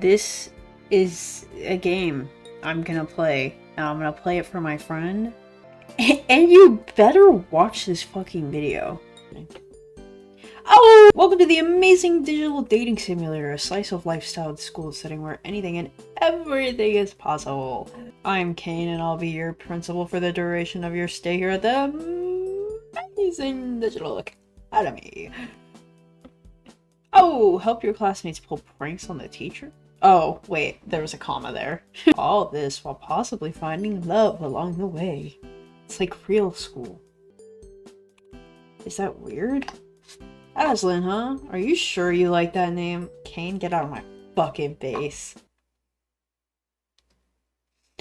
This is a game I'm gonna play. And I'm gonna play it for my friend. And you better watch this fucking video. Oh! Welcome to the amazing digital dating simulator, a slice of lifestyle school setting where anything and everything is possible. I'm Kane and I'll be your principal for the duration of your stay here at the amazing digital academy. Oh, help your classmates pull pranks on the teacher? Oh, wait, there was a comma there. All this while possibly finding love along the way. It's like real school. Is that weird? Aslan, huh? Are you sure you like that name? Kane, get out of my fucking face.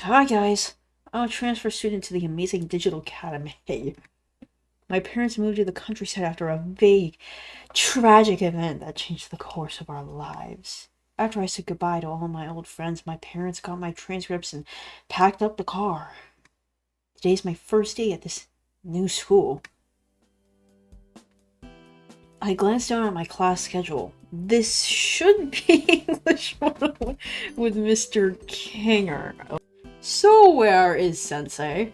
Hi guys, I'm a transfer student to the amazing digital academy. My parents moved to the countryside after a vague, tragic event that changed the course of our lives. After I said goodbye to all my old friends, my parents got my transcripts and packed up the car. Today's my first day at this new school. I glanced down at my class schedule. This should be English 101 with Mr. Kinger. So where is Sensei?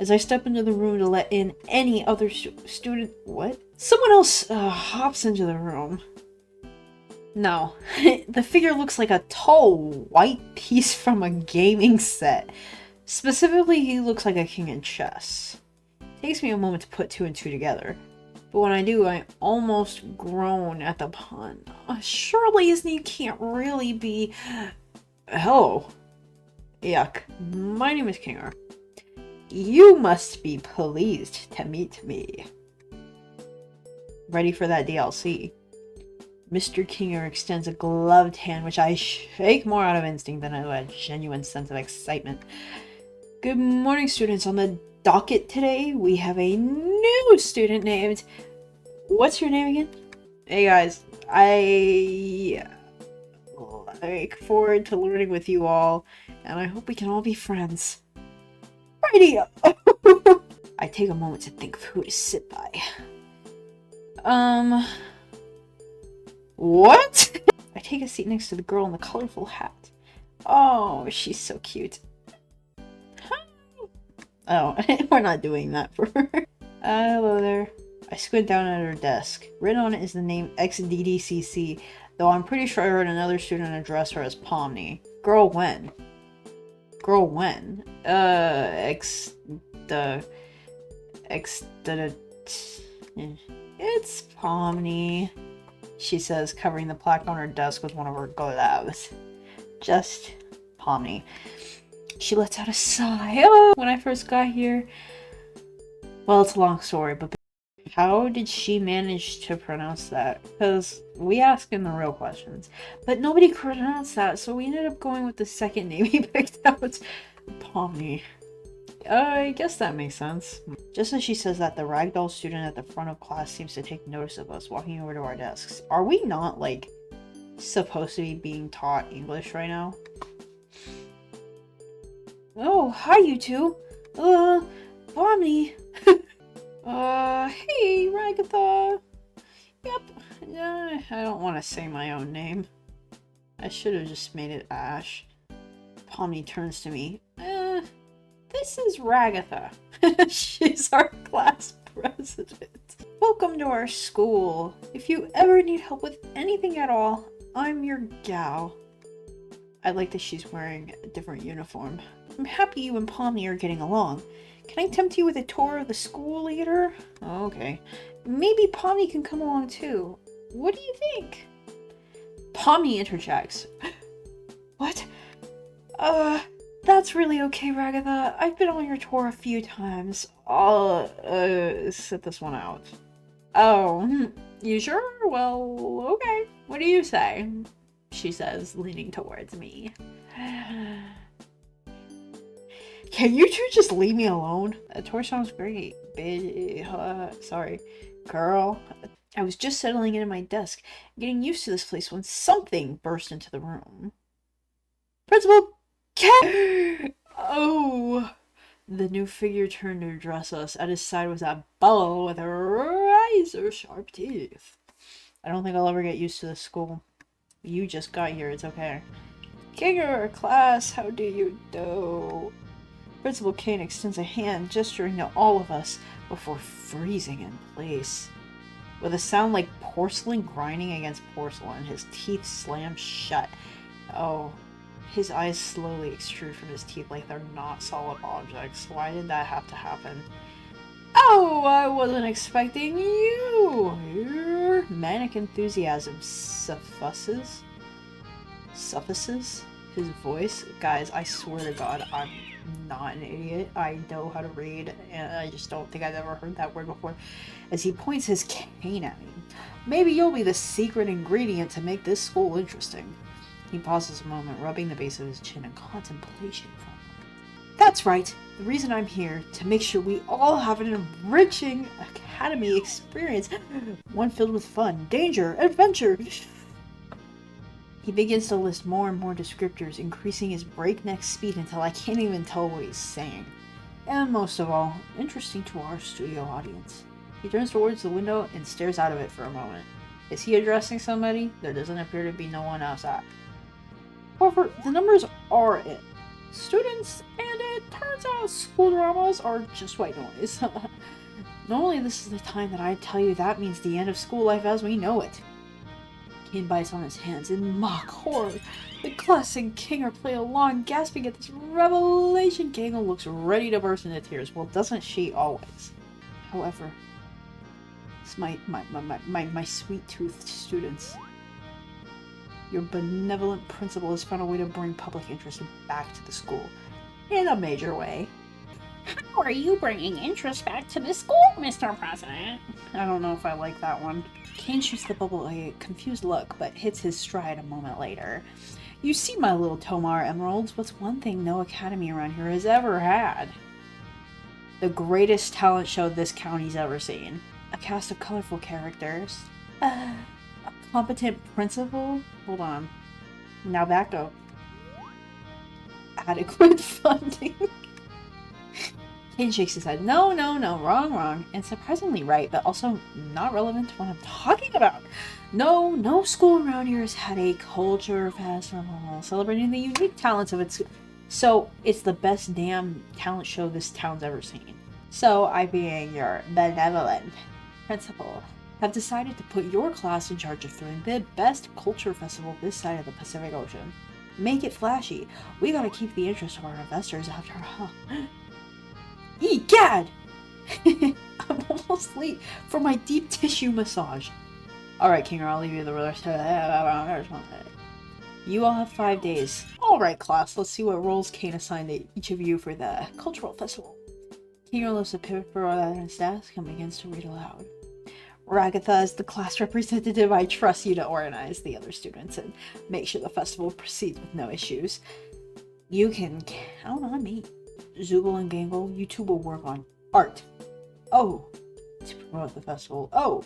As I step into the room to let in any other student... What? Someone else hops into the room. No. The figure looks like a tall, white piece from a gaming set. Specifically, he looks like a king in chess. It takes me a moment to put two and two together. But when I do, I almost groan at the pun. Surely his name can't really be... Hello. Yuck. My name is Kinger. You must be pleased to meet me. Ready for that DLC. Mr. Kinger extends a gloved hand, which I shake more out of instinct than out of a genuine sense of excitement. Good morning, students. On the docket today, we have a new student named... What's your name again? Hey guys, I look forward to learning with you all, and I hope we can all be friends. Righty-o! I take a moment to think of who to sit by. What? I take a seat next to the girl in the colorful hat. Oh, she's so cute. Oh, we're not doing that for her. Hello there. I squint down at her desk. Written on it is the name XDDCC, though I'm pretty sure I heard another student address her as Pomni. Girl when? Girl when? It's Pomni, she says, covering the plaque on her desk with one of her gloves. Just Pomni. She lets out a sigh. Oh, when I first got here... Well, it's a long story, but how did she manage to pronounce that? Because we asked him the real questions, but nobody could pronounce that, so we ended up going with the second name he picked out, Pomni. I guess that makes sense. Just as she says that, the ragdoll student at the front of class seems to take notice of us walking over to our desks. Are we not, like, supposed to be being taught English right now? Oh, hi you two. Pomni. Hey, Ragatha. Yep. I don't want to say my own name. I should have just made it Ash. Pomni turns to me. This is Ragatha. She's our class president. Welcome to our school. If you ever need help with anything at all, I'm your gal. I like that she's wearing a different uniform. I'm happy you and Pomni are getting along. Can I tempt you with a tour of the school later? Okay. Maybe Pomni can come along too. What do you think? Pomni interjects. What? That's really okay, Ragatha. I've been on your tour a few times. I'll, sit this one out. Oh, you sure? Well, okay. What do you say? She says, leaning towards me. Can you two just leave me alone? That tour sounds great. Sorry. Girl. I was just settling into my desk, getting used to this place when something burst into the room. Principal Cat! Oh! The new figure turned to address us. At his side was a bellow with razor-sharp teeth. I don't think I'll ever get used to this school. You just got here, it's okay. Kinger, class, how do you do? Principal Kane extends a hand, gesturing to all of us before freezing in place. With a sound like porcelain grinding against porcelain, his teeth slam shut. Oh, his eyes slowly extrude from his teeth like they're not solid objects. Why did that have to happen? Oh, I wasn't expecting you! Your manic enthusiasm suffuses his voice. Guys, I swear to God, I'm not an idiot. I know how to read, and I just don't think I've ever heard that word before. As he points his cane at me. Maybe you'll be the secret ingredient to make this school interesting. He pauses a moment, rubbing the base of his chin in contemplation for a moment. That's right. The reason I'm here, to make sure we all have an enriching academy experience. One filled with fun, danger, adventure. He begins to list more and more descriptors, increasing his breakneck speed until I can't even tell what he's saying. And most of all, interesting to our studio audience. He turns towards the window and stares out of it for a moment. Is he addressing somebody? There doesn't appear to be no one outside. However, the numbers are in. Students, and it turns out school dramas are just white noise. Normally this is the time that I tell you that means the end of school life as we know it. Kane bites on his hands in mock horror. The class and King are playing along, gasping at this revelation. Gangle looks ready to burst into tears. Well, doesn't she always? However, it's my sweet-toothed students. Your benevolent principal has found a way to bring public interest back to the school. In a major way. How are you bringing interest back to the school, Mr. President? I don't know if I like that one. Kane shoots the bubble a confused look, but hits his stride a moment later. You see, my little Tomar Emeralds, what's one thing no academy around here has ever had? The greatest talent show this county's ever seen. A cast of colorful characters. A competent principal? Hold on. Now back up. Adequate funding. Kane shakes his head. No, wrong. And surprisingly right, but also not relevant to what I'm talking about. No school around here has had a culture festival celebrating the unique talents of its... So, it's the best damn talent show this town's ever seen. So, I, being your benevolent principal, have decided to put your class in charge of throwing the best culture festival this side of the Pacific Ocean. Make it flashy. We gotta keep the interest of our investors after all. Egad! I'm almost late for my deep tissue massage. Alright, Kinger, I'll leave you the rest of it. You all have 5 days. Alright, class, let's see what roles Kane assigned to each of you for the cultural festival. Kinger lifts a paper on his desk and begins to read aloud. Ragatha, as the class representative, I trust you to organize the other students and make sure the festival proceeds with no issues. You can count on me. Zoogle and Gangle, you two will work on art. Oh, to promote the festival. Oh,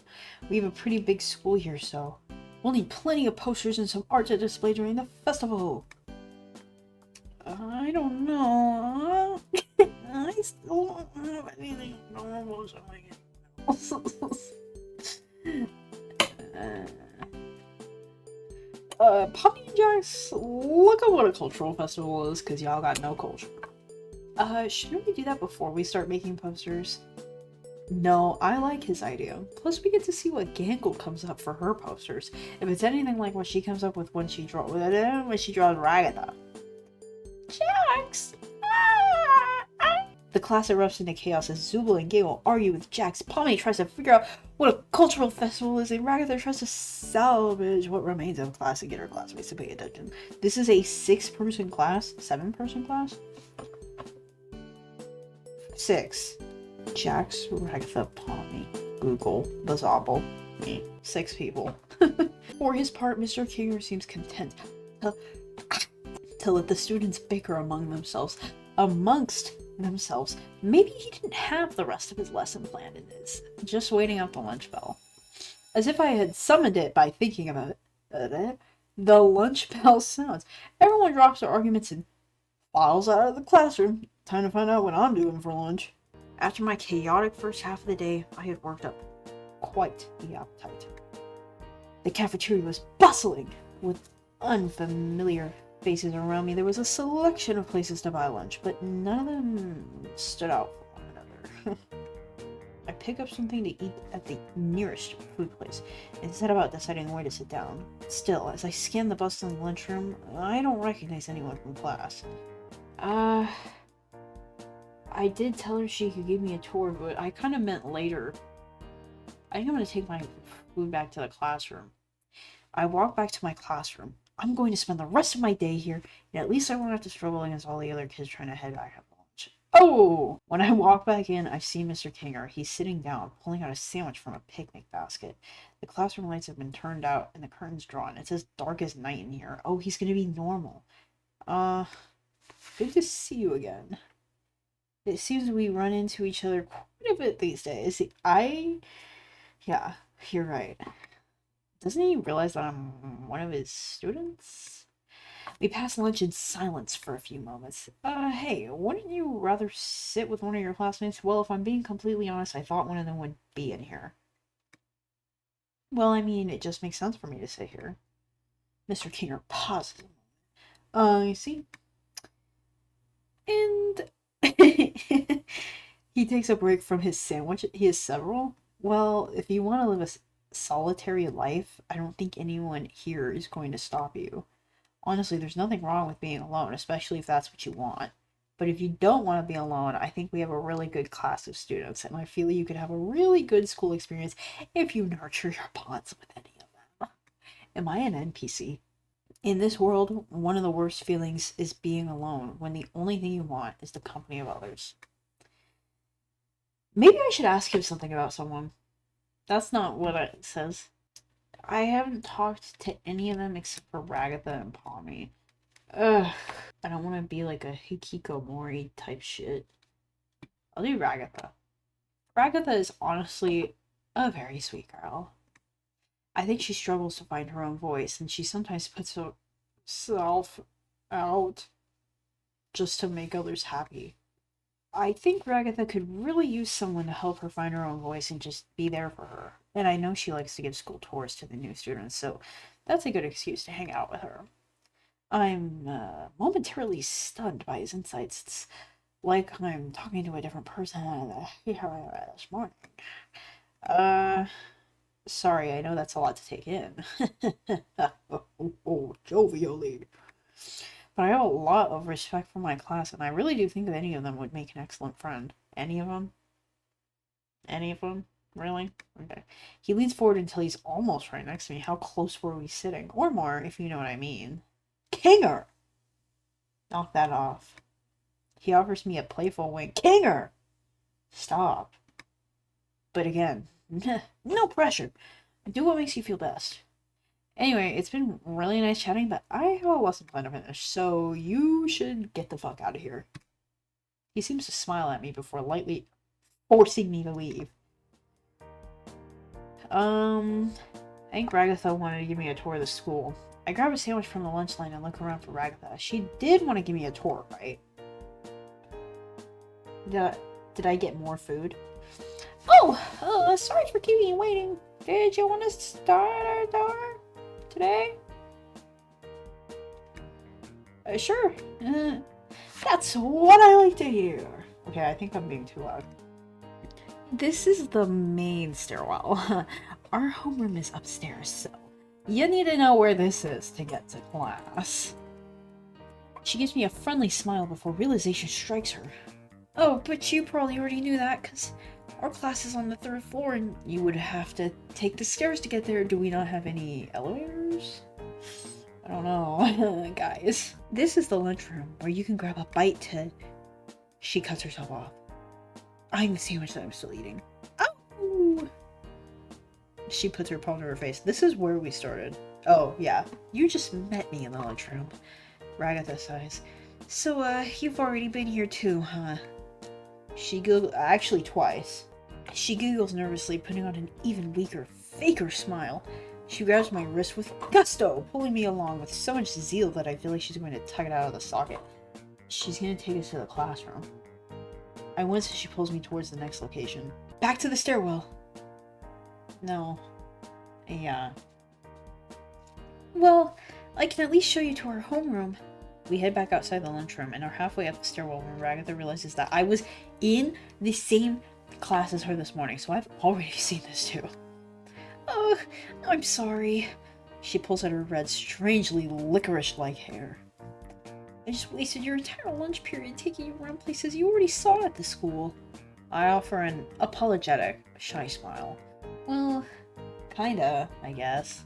we have a pretty big school here, so we'll need plenty of posters and some art to display during the festival. I don't know. I still don't have anything normal showing Poppy and Jax, look at what a cultural festival is, because y'all got no culture. Shouldn't we do that before we start making posters? No, I like his idea. Plus, we get to see what Gangle comes up for her posters. If it's anything like what she comes up with when she draws Ragatha. Jax! The class erupts into chaos as Zoogle and Gangle argue with Jax. Pomni tries to figure out what a cultural festival is, and Ragatha tries to salvage what remains of class and get her classmates to pay attention. This is a 6-person class? 7-person class? 6. Jax, Ragatha, Pomni, Google, Bazobble, me. 6 people. For his part, Mr. Kinger seems content to let the students bicker amongst themselves. Maybe he didn't have the rest of his lesson planned and is just waiting out the lunch bell. As if I had summoned it by thinking about it, the lunch bell sounds. Everyone drops their arguments and files out of the classroom. Time to find out what I'm doing for lunch. After my chaotic first half of the day, I had worked up quite the appetite. The cafeteria was bustling with unfamiliar faces around me. There was a selection of places to buy lunch, but none of them stood out from one another. I pick up something to eat at the nearest food place and set about deciding where to sit down. Still, as I scan the bustling lunchroom, I don't recognize anyone from class. I did tell her she could give me a tour, but I kind of meant later. I think I'm going to take my food back to the classroom. I walk back to my classroom. I'm going to spend the rest of my day here, and at least I won't have to struggle against all the other kids trying to head back after lunch. Oh! When I walk back in, I see Mr. Kinger. He's sitting down, pulling out a sandwich from a picnic basket. The classroom lights have been turned out, and the curtains drawn. It's as dark as night in here. Oh, he's gonna be normal. Good to see you again. It seems we run into each other quite a bit these days. Yeah, you're right. Doesn't he realize that I'm one of his students? We pass lunch in silence for a few moments. Hey, wouldn't you rather sit with one of your classmates? Well, if I'm being completely honest, I thought one of them would be in here. Well, I mean, it just makes sense for me to sit here. Mr. Kinger pauses. You see? And he takes a break from his sandwich. He has several. Well, if you want to live a solitary life, I don't think anyone here is going to stop you. Honestly, there's nothing wrong with being alone, especially if that's what you want. But if you don't want to be alone, I think we have a really good class of students, and I feel you could have a really good school experience if you nurture your bonds with any of them. Am I an NPC? In this world, one of the worst feelings is being alone, when the only thing you want is the company of others. Maybe I should ask him something about someone. That's not what it says. I haven't talked to any of them except for Ragatha and Palmy. Ugh. I don't want to be like a hikikomori type shit. I'll do Ragatha. Ragatha is honestly a very sweet girl. I think she struggles to find her own voice, and she sometimes puts herself out just to make others happy. I think Ragatha could really use someone to help her find her own voice and just be there for her. And I know she likes to give school tours to the new students, so that's a good excuse to hang out with her. I'm momentarily stunned by his insights. It's like I'm talking to a different person this morning. Sorry, I know that's a lot to take in. Jovially. But I have a lot of respect for my class, and I really do think that any of them would make an excellent friend. Any of them? Any of them? Really? Okay. He leans forward until he's almost right next to me. How close were we sitting? Or more, if you know what I mean. Kinger! Knock that off. He offers me a playful wink. Kinger! Stop. But again, no pressure. Do what makes you feel best. Anyway, it's been really nice chatting, but I have a lesson plan to finish, so you should get the fuck out of here. He seems to smile at me before lightly forcing me to leave. I think Ragatha wanted to give me a tour of the school. I grab a sandwich from the lunch line and look around for Ragatha. She did want to give me a tour, right? Did I get more food? Oh, sorry for keeping you waiting. Did you want to start our tour today? Sure. That's what I like to hear. Okay, I think I'm being too loud. This is the main stairwell. Our homeroom is upstairs, so you need to know where this is to get to class. She gives me a friendly smile before realization strikes her. Oh, but you probably already knew that, because our class is on the 3rd floor, and you would have to take the stairs to get there. Do we not have any elevators? I don't know, guys. This is the lunchroom, where you can grab a bite to... She cuts herself off. I'm the sandwich that I'm still eating. Oh! She puts her palm to her face. This is where we started. Oh, yeah. You just met me in the lunchroom. Ragatha sighs. So, you've already been here too, huh? She giggles, actually twice. She giggles nervously, putting on an even weaker, faker smile. She grabs my wrist with gusto, pulling me along with so much zeal that I feel like she's going to tug it out of the socket. She's going to take us to the classroom. I wince as she pulls me towards the next location. Back to the stairwell! No. Yeah. Well, I can at least show you to our homeroom. We head back outside the lunchroom and are halfway up the stairwell when Ragatha realizes that I was in the same class as her this morning, so I've already seen this too. Oh, I'm sorry. She pulls out her red, strangely licorice-like hair. I just wasted your entire lunch period taking you around places you already saw at the school. I offer an apologetic, shy smile. Well, kinda, I guess.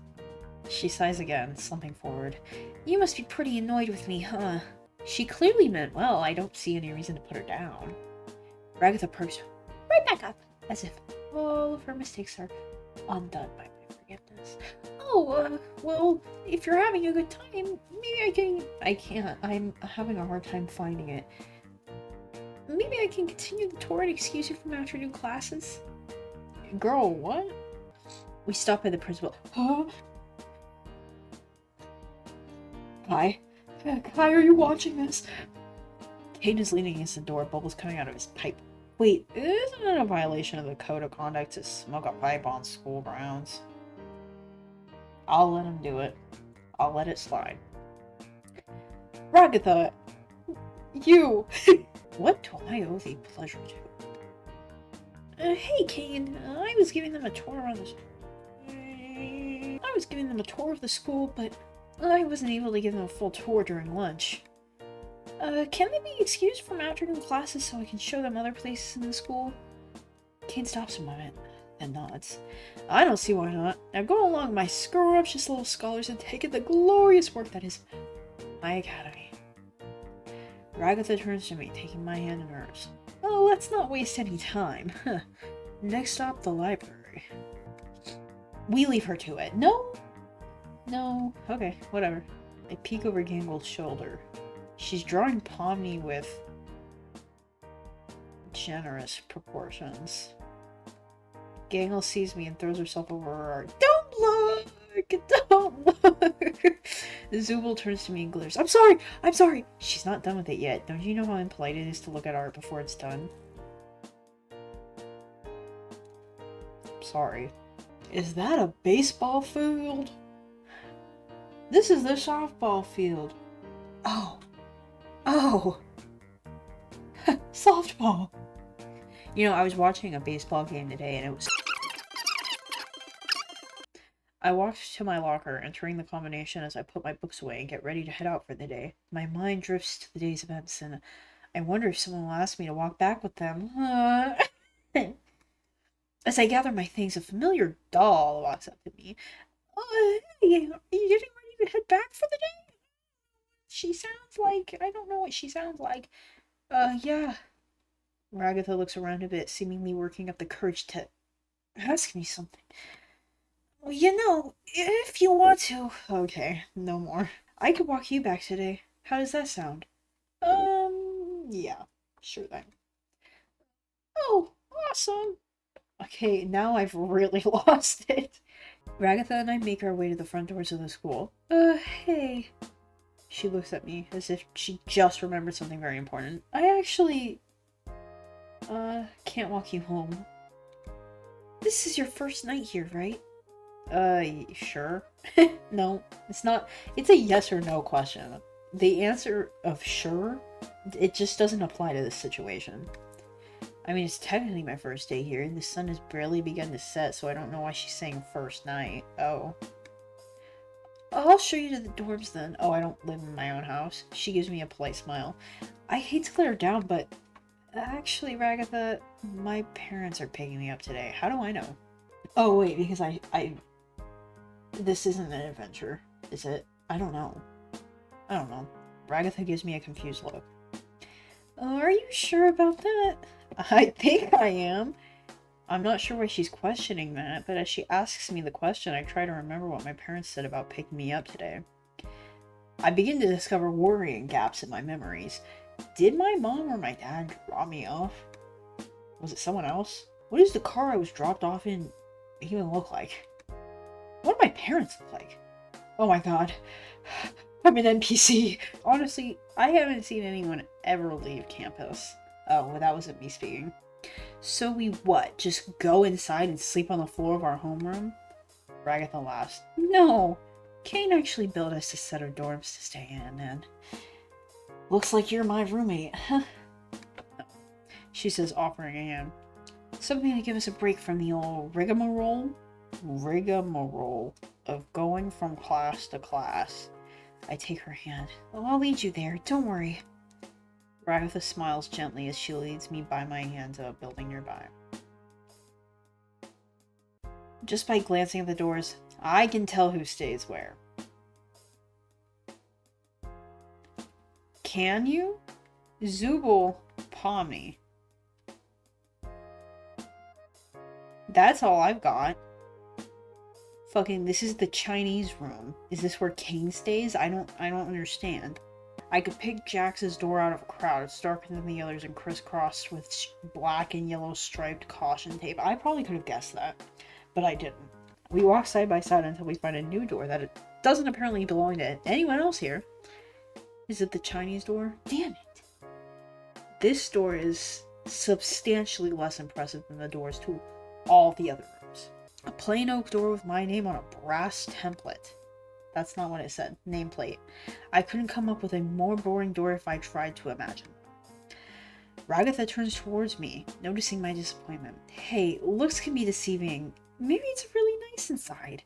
She sighs again, slumping forward. You must be pretty annoyed with me, huh? She clearly meant well. I don't see any reason to put her down. Ragatha perks right back up, as if all of her mistakes are undone by my forgiveness. Oh, well, if you're having a good time, maybe I can't. I'm having a hard time finding it. Maybe I can continue the tour and excuse you from afternoon classes? Girl, what? We stop by the principal. Huh? Kai? Kai, are you watching this? Caden is leaning against the door, bubbles coming out of his pipe. Wait, isn't it a violation of the code of conduct to smoke a pipe on school grounds? I'll let him do it. I'll let it slide. Ragatha! You! What do I owe the pleasure to? Hey, Kane. I was giving them a tour around the... I was giving them a tour of the school, but I wasn't able to give them a full tour during lunch. Can they be excused from afternoon classes so I can show them other places in the school? Kane stops a moment, then nods. I don't see why not. Now go along, my scruptious little scholars, and take in the glorious work that is my academy. Ragatha turns to me, taking my hand in hers. Well, let's not waste any time. Next stop, the library. We leave her to it. No? No. Okay, whatever. I peek over Gangle's shoulder. She's drawing Pomni with generous proportions. Gangle sees me and throws herself over her art. Don't look! Don't look! Zubul turns to me and glares. I'm sorry! I'm sorry! She's not done with it yet. Don't you know how impolite it is to look at art before it's done? I'm sorry. Is that a baseball field? This is the softball field. Oh. Oh! Softball! You know, I was watching a baseball game today and it was... I walked to my locker, entering the combination as I put my books away and get ready to head out for the day. My mind drifts to the day's events and I wonder if someone will ask me to walk back with them. As I gather my things, a familiar doll walks up to me. Hey, are you getting ready to head back for the day? She sounds like... I don't know what she sounds like. Yeah. Ragatha looks around a bit, seemingly working up the courage to ask me something. Well, you know, if you want to... Okay, no more. I could walk you back today. How does that sound? Yeah. Sure then. Oh, awesome. Okay, now I've really lost it. Ragatha and I make our way to the front doors of the school. Hey. She looks at me as if she just remembered something very important. I actually... can't walk you home. This is your first night here, right? Sure. No, it's not. It's a yes or no question. The answer of sure, it just doesn't apply to this situation. I mean, it's technically my first day here. The sun has barely begun to set, so I don't know why she's saying first night. Oh. I'll show you to the dorms then. Oh, I don't live in my own house. She gives me a polite smile. I hate to let her down, but actually, Ragatha, my parents are picking me up today. How do I know? Oh, wait, because this isn't an adventure, is it? I don't know. I don't know. Ragatha gives me a confused look. Are you sure about that? I think I am. I'm not sure why she's questioning that, but as she asks me the question, I try to remember what my parents said about picking me up today. I begin to discover worrying gaps in my memories. Did my mom or my dad drop me off? Was it someone else? What does the car I was dropped off in even look like? What do my parents look like? Oh my god. I'm an NPC. Honestly, I haven't seen anyone ever leave campus. Oh, well, that wasn't me speaking. So we what? Just go inside and sleep on the floor of our homeroom? Ragatha laughs. No. Kane actually built us a set of dorms to stay in, and looks like you're my roommate. She says, offering a hand. Something to give us a break from the old rigmarole of going from class to class. I take her hand. Oh, I'll lead you there, don't worry. Ragatha smiles gently as she leads me by my hand to a building nearby. Just by glancing at the doors, I can tell who stays where. Can you? Zubul Pomni. That's all I've got. Fucking, this is the Chinese room. Is this where Kane stays? I don't understand. I could pick Jax's door out of a crowd. It's darker than the others and crisscrossed with black and yellow striped caution tape. I probably could have guessed that, but I didn't. We walk side by side until we find a new door that it doesn't apparently belong to anyone else here. Is it the Chinese door? Damn it. This door is substantially less impressive than the doors to all the other rooms. A plain oak door with my name on a brass template. That's not what it said. Nameplate. I couldn't come up with a more boring door if I tried to imagine. Ragatha turns towards me, noticing my disappointment. Hey, looks can be deceiving. Maybe it's really nice inside.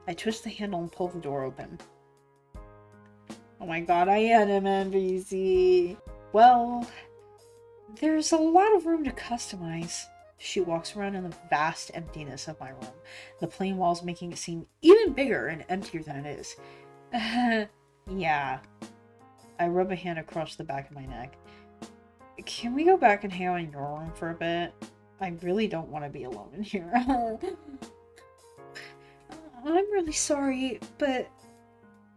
I twist the handle and pull the door open. Oh my god, I am an NPC. Well, there's a lot of room to customize. She walks around in the vast emptiness of my room, the plain walls making it seem even bigger and emptier than it is. Yeah. I rub a hand across the back of my neck. Can we go back and hang out in your room for a bit? I really don't want to be alone in here. I'm really sorry, but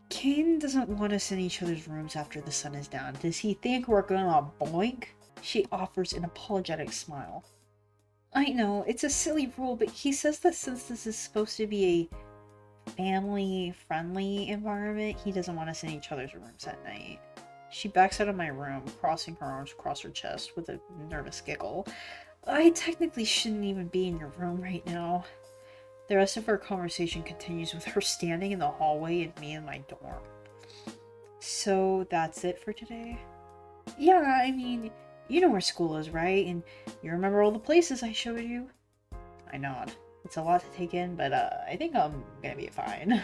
Kane doesn't want us in each other's rooms after the sun is down. Does he think we're gonna boink? She offers an apologetic smile. I know, it's a silly rule, but he says that since this is supposed to be a family-friendly environment, he doesn't want us in each other's rooms at night. She backs out of my room, crossing her arms across her chest with a nervous giggle. I technically shouldn't even be in your room right now. The rest of our conversation continues with her standing in the hallway and me in my dorm. So that's it for today? Yeah, I mean, you know where school is, right? And you remember all the places I showed you? I nod. It's a lot to take in, but I think I'm gonna be fine.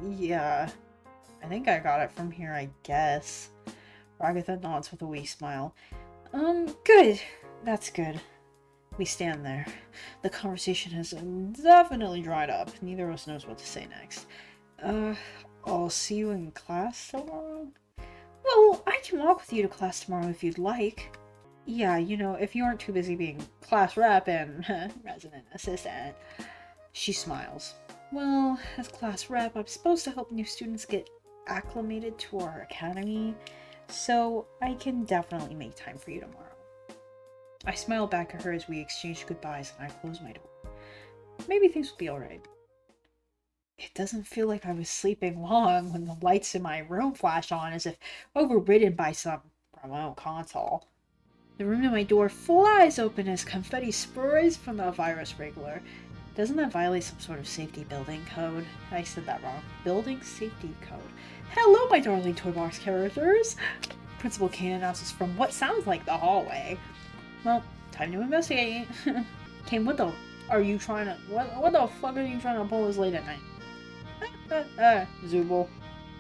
Yeah. I think I got it from here, I guess. Ragatha nods with a wee smile. Good. That's good. We stand there. The conversation has definitely dried up. Neither of us knows what to say next. I'll see you in class tomorrow? Well, I can walk with you to class tomorrow if you'd like. Yeah, you know, if you aren't too busy being class rep and resident assistant. She smiles. Well, as class rep, I'm supposed to help new students get acclimated to our academy, so I can definitely make time for you tomorrow. I smile back at her as we exchange goodbyes and I close my door. Maybe things will be alright. It doesn't feel like I was sleeping long when the lights in my room flash on as if overridden by some remote console. The room to my door flies open as confetti sprays from the virus regular. Doesn't that violate some sort of safety building code? I said that wrong. Building safety code. Hello, my darling toy box characters! Principal Kane announces from what sounds like the hallway. Well, time to investigate. Kane, what the are you trying to... What the fuck are you trying to pull this late at night? Zubul.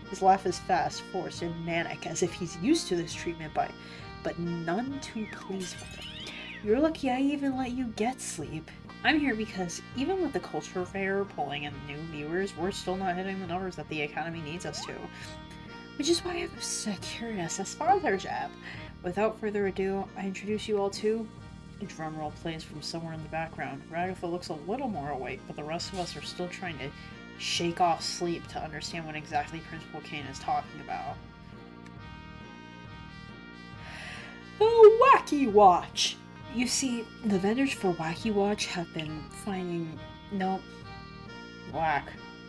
His laugh is fast, forced, and manic, as if he's used to this treatment but none too pleased with it. You're lucky I even let you get sleep. I'm here because, even with the culture fair pulling in new viewers, we're still not hitting the numbers that the Academy needs us to. Which is why I have secured us a sponsorship. Without further ado, I introduce you all to... A drumroll plays from somewhere in the background. Ragatha looks a little more awake, but the rest of us are still trying to shake off sleep to understand what exactly Principal Kane is talking about. The Wacky Watch! You see, the vendors for Wacky Watch have been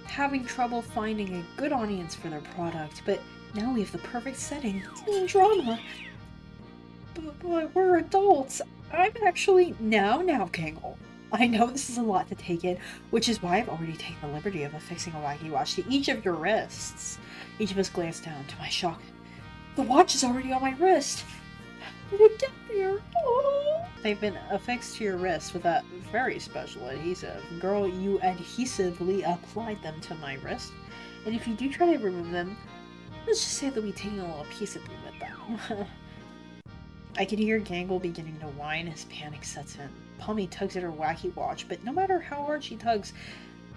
having trouble finding a good audience for their product, but now we have the perfect setting. Teen drama! But we're adults. I'm actually... Now, Kangle. I know this is a lot to take in, which is why I've already taken the liberty of affixing a wacky watch to each of your wrists. Each of us glanced down. To my shock, the watch is already on my wrist. How did it get there? Oh. They've been affixed to your wrist with a very special adhesive. Girl, you adhesively applied them to my wrist. And if you do try to remove them, let's just say that we take a little piece of me with them. I can hear Gangle beginning to whine as panic sets in. Pomni tugs at her wacky watch, but no matter how hard she tugs,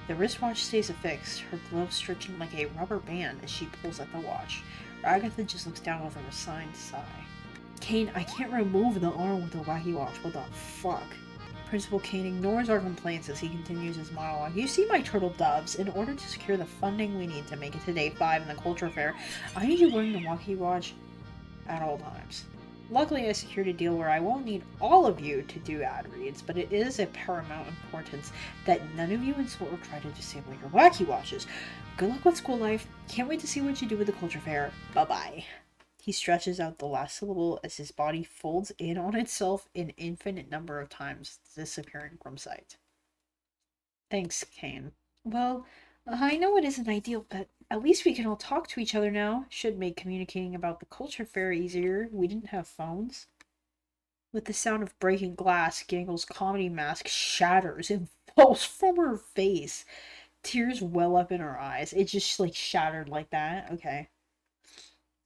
the wristwatch stays affixed, her glove stretching like a rubber band as she pulls at the watch. Ragatha just looks down with a resigned sigh. Kane, I can't remove the arm with the wacky watch. What the fuck? Principal Kane ignores our complaints as he continues his monologue. You see my turtle doves. In order to secure the funding we need to make it to day 5 in the culture fair, I need you wearing the wacky watch at all times. Luckily, I secured a deal where I won't need all of you to do ad reads, but it is of paramount importance that none of you insult or try to disable your wacky watches. Good luck with school life. Can't wait to see what you do with the culture fair. Bye-bye. He stretches out the last syllable as his body folds in on itself an infinite number of times, disappearing from sight. Thanks, Kane. Well, I know it isn't ideal, but at least we can all talk to each other now. Should make communicating about the culture fair easier. We didn't have phones. With the sound of breaking glass, Gangle's comedy mask shatters and falls from her face. Tears well up in her eyes. It just, like, shattered like that. Okay.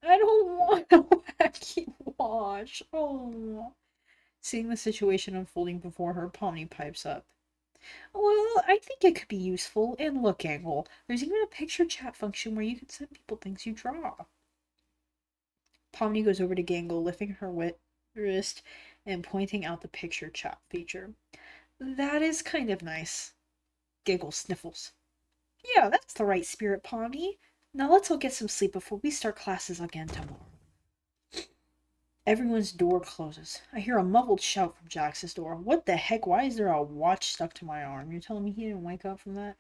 I don't want a wacky watch. Oh. Seeing the situation unfolding before her, Pomni pipes up. Well, I think it could be useful. And look, Angle, there's even a picture chat function where you can send people things you draw. Pomni goes over to Gangle, lifting her wrist and pointing out the picture chat feature. That is kind of nice. Gangle sniffles. Yeah, that's the right spirit, Pomni. Now let's all get some sleep before we start classes again tomorrow. Everyone's door closes. I hear a muffled shout from Jax's door. What the heck? Why is there a watch stuck to my arm? You're telling me he didn't wake up from that?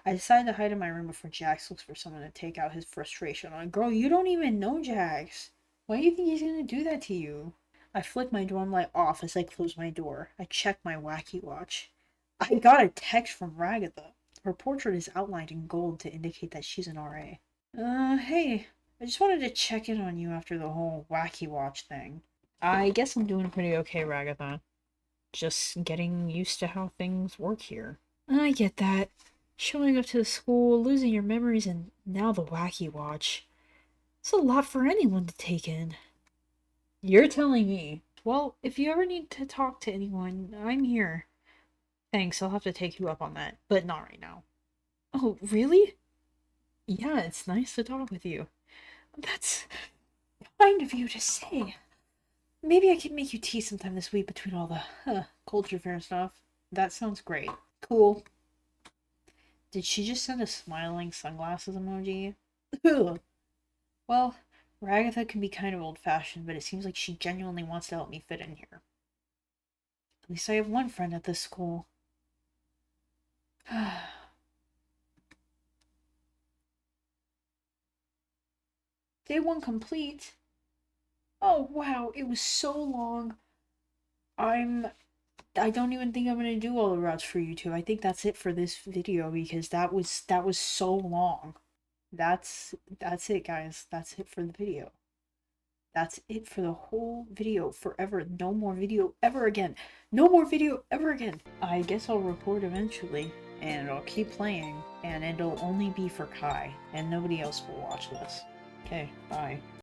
I decide to hide in my room before Jax looks for someone to take out his frustration on. Girl, you don't even know Jax. Why do you think he's gonna do that to you? I flick my dorm light off as I close my door. I check my wacky watch. I got a text from Ragatha. Her portrait is outlined in gold to indicate that she's an RA. Hey. I just wanted to check in on you after the whole wacky watch thing. I guess I'm doing pretty okay, Ragatha. Just getting used to how things work here. I get that. Showing up to the school, losing your memories, and now the wacky watch. It's a lot for anyone to take in. You're telling me. Well, if you ever need to talk to anyone, I'm here. Thanks, I'll have to take you up on that, but not right now. Oh, really? Yeah, it's nice to talk with you. That's kind of you to say. Maybe I can make you tea sometime this week between all the culture fair stuff. That sounds great. Cool. Did she just send a smiling sunglasses emoji? Well, Ragatha can be kind of old-fashioned, but it seems like she genuinely wants to help me fit in here. At least I have one friend at this school. Day 1 complete. Oh wow, it was so long. I don't even think I'm gonna do all the routes for YouTube. I think that's it for this video because that was so long. That's it, guys. That's it for the video. That's it for the whole video forever. No more video ever again. No more video ever again. I guess I'll record eventually and I'll keep playing and it'll only be for Kai and nobody else will watch this. Okay, bye.